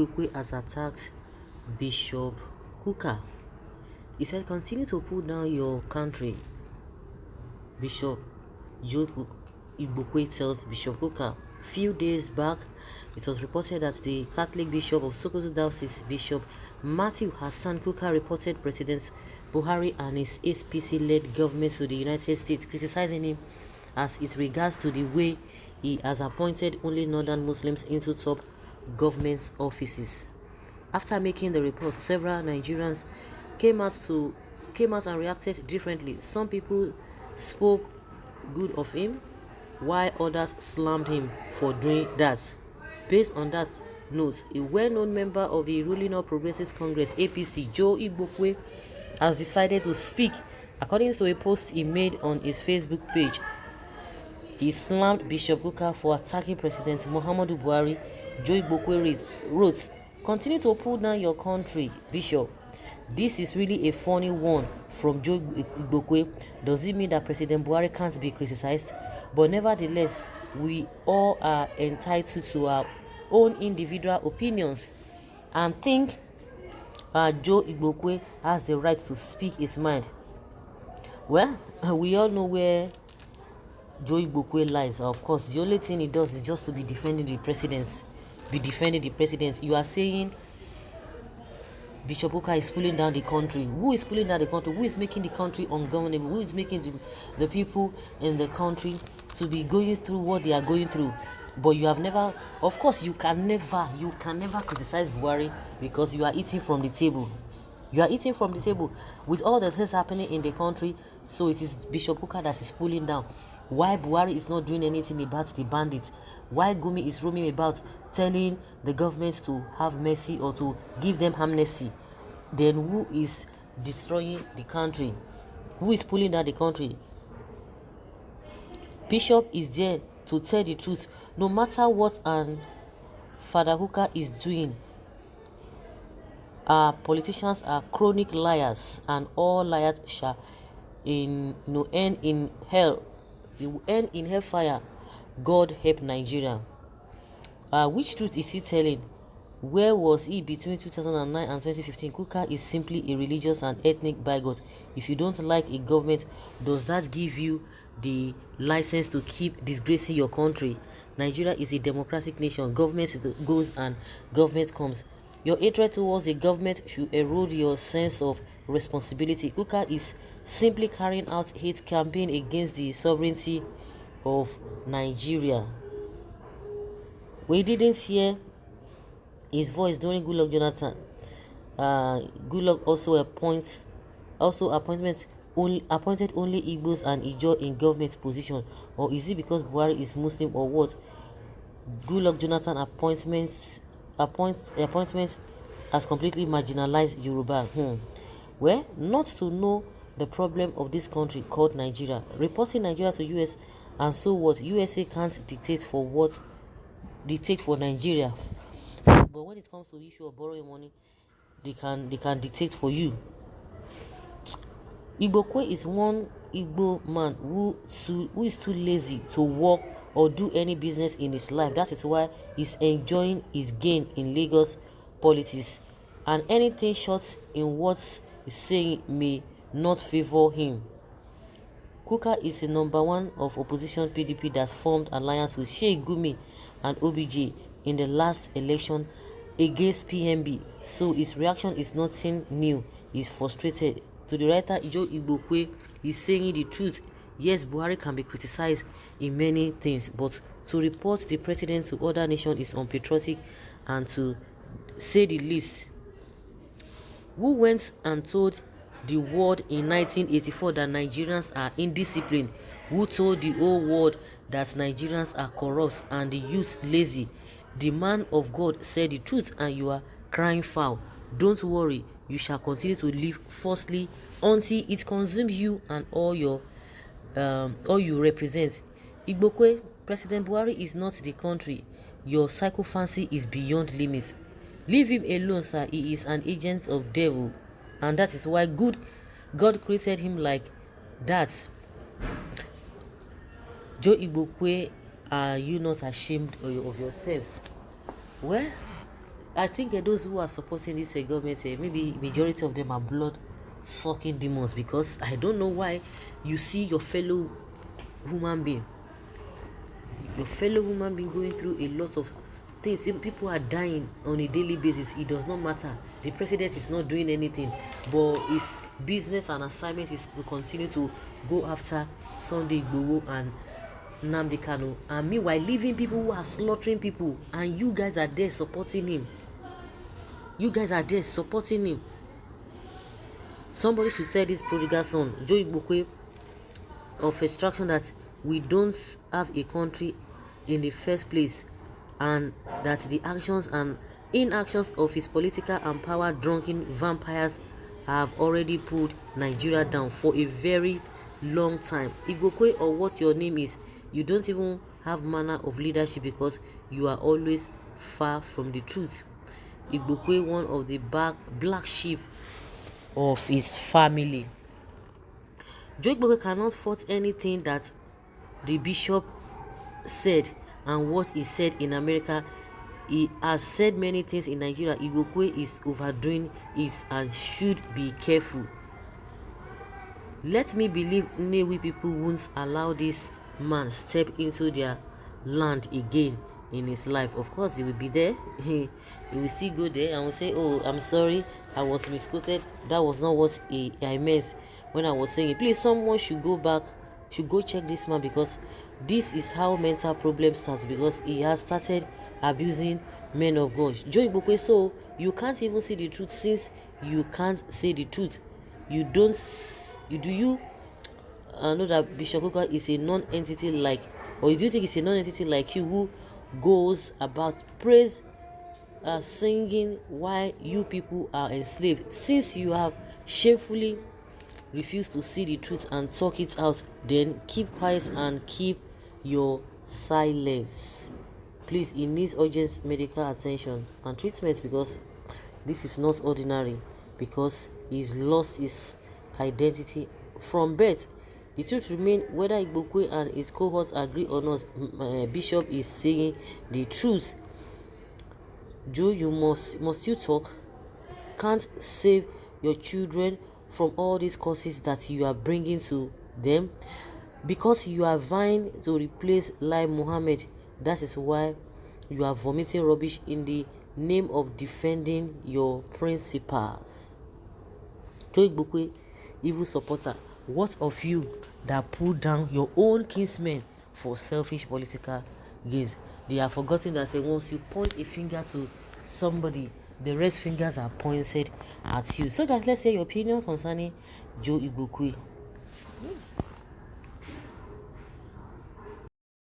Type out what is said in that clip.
Igbokwe has attacked Bishop Kukah. He said, continue to pull down your country. Bishop Joe Igbokwe tells Bishop Kukah. Few days back, it was reported that the Catholic Bishop of Sokoto Diocese, Bishop Matthew Hassan Kukah, reported President Buhari and his APC-led government to the United States, criticizing him as it regards to the way he has appointed only northern Muslims into top government offices. After making the report, several Nigerians came out and reacted differently. Some people spoke good of him, while others slammed him for doing that. Based on that note, a well-known member of the ruling All Progressives Congress (APC), Joe Igbokwe, has decided to speak. According to a post he made on his Facebook page, he slammed Bishop Kukah for attacking President Muhammadu Buhari. Joe Igbokwe wrote, "Continue to pull down your country, Bishop. This is really a funny one from Joe Igbokwe. Does it mean that President Buhari can't be criticized? But nevertheless, we all are entitled to our own individual opinions and think Joe Igbokwe has the right to speak his mind." Well, we all know where Joe Igbokwe lies. Of course, the only thing he does is just to be defending the president. You are saying Bishop Kukah is pulling down the country. Who is pulling down the country? Who is making the country ungovernable? Who is making the people in the country to be going through what they are going through? But you have never, of course, you can never criticize Buhari because you are eating from the table. You are eating from the table with all the things happening in the country. So it is Bishop Kukah that is pulling down. Why Buhari is not doing anything about the bandits? Why Gumi is roaming about telling the government to have mercy or to give them amnesty? Then who is destroying the country? Who is pulling down the country? Bishop is there to tell the truth, no matter what Father Kukah is doing. Our politicians are chronic liars, and all liars shall end in hell. You will end in hellfire. God help Nigeria. Which truth is he telling? Where was he between 2009 and 2015? Kukah is simply a religious and ethnic bigot. If you don't like a government, does that give you the license to keep disgracing your country? Nigeria is a democratic nation. Government goes and government comes. Your hatred towards the government should erode your sense of responsibility. Kukah is simply carrying out hate campaign against the sovereignty of Nigeria. We didn't hear his voice during Goodluck Jonathan. Goodluck appointed only Igbos and Ijaw in government position. Or is it because Buhari is Muslim or what? Goodluck Jonathan appointments has completely marginalized Yoruba. Well, not to know the problem of this country called Nigeria. Reporting Nigeria to US, and so what? USA can't dictate for Nigeria. But when it comes to the issue of borrowing money, they can dictate for you. Igbokwe is one Igbo man who is too lazy to work or do any business in his life. That is why he's enjoying his gain in Lagos politics, and anything short in what he's saying may not favor him. Kukah is the number one of opposition PDP that formed alliance with Sheikh Gumi and OBJ in the last election against PMB, so his reaction is nothing new. He's frustrated. To the writer Joe Igbokwe, he's saying the truth. Yes, Buhari can be criticized in many things, but to report the president to other nations is unpatriotic and, to say the least. Who went and told the world in 1984 that Nigerians are indisciplined? Who told the whole world that Nigerians are corrupt and the youth lazy? The man of God said the truth, and you are crying foul. Don't worry, you shall continue to live falsely until it consumes you and all you represent. Igbokwe, President Buhari is not the country. Your psychophancy is beyond limits. Leave him alone, sir. He is an agent of devil, and that is why God created him like that. Joe Igbokwe, are you not ashamed of yourselves? Well, I think those who are supporting this government, maybe majority of them are blood-sucking demons, because I don't know why you see your fellow human being going through a lot of things. People are dying on a daily basis. It does not matter. The president is not doing anything, but his business and assignment is to continue to go after Sunday Igbokwe and Nnamdi Kanu, and meanwhile leaving people who are slaughtering people, and you guys are there supporting him. Somebody should tell this prodigal son, Joe Igbokwe, of extraction, that we don't have a country in the first place, and that the actions and inactions of his political and power drunken vampires have already pulled Nigeria down for a very long time. Igbokwe, or what your name is, you don't even have manner of leadership, because you are always far from the truth. Igbokwe, one of the black sheep of his family. Joe Igbokwe cannot fault anything that the bishop said and what he said in America. He has said many things in Nigeria. Igbokwe is overdoing it and should be careful. Let me believe Nnewi people won't allow this man step into their land again in his life. Of course, he will be there. He will still go there and will say, oh, I'm sorry, I was misquoted. That was not what I meant when I was saying it. Please, someone should go back, should go check this man, because this is how mental problems start, because he has started abusing men of God. Joe Igbokwe, so you can't even see the truth. Since you can't say the truth, you don't, do you know that Bishop Kuka is a non-entity like, or do you think it's a non-entity like you, who goes about praise singing while you people are enslaved? Since you have shamefully refused to see the truth and talk it out, then keep quiet and keep your silence. Please, he needs urgent medical attention and treatment, because this is not ordinary, because he's lost his identity from birth. The truth remains, whether Igbokwe and his cohorts agree or not. Bishop is saying the truth. Joe, you must you talk? Can't save your children from all these causes that you are bringing to them, because you are vying to replace Lai Muhammad. That is why you are vomiting rubbish in the name of defending your principles. Joe Igbokwe, evil supporter, what of you that pull down your own kinsmen for selfish political gains? They have forgotten that once you point a finger to somebody, the rest fingers are pointed at you. So guys, let's hear your opinion concerning Joe Igbokwe.